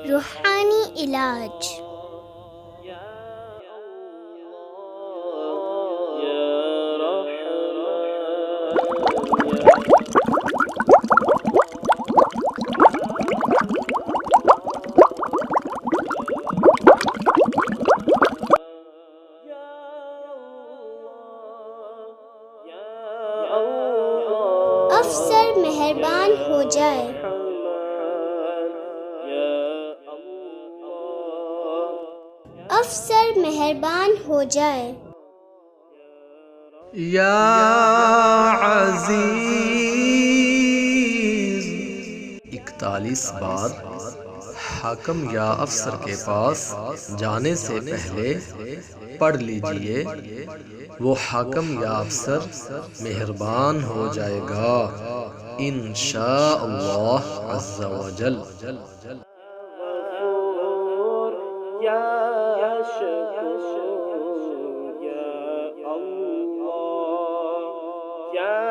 روحانی علاج۔ افسر مہربان ہو جائے۔ افسر مہربان ہو جائے۔ یا عزیز 41 بار حاکم یا افسر کے پاس جانے سے پہلے پڑھ لیجئے، وہ حاکم یا افسر مہربان ہو جائے گا انشاءاللہ عز و جل۔ یا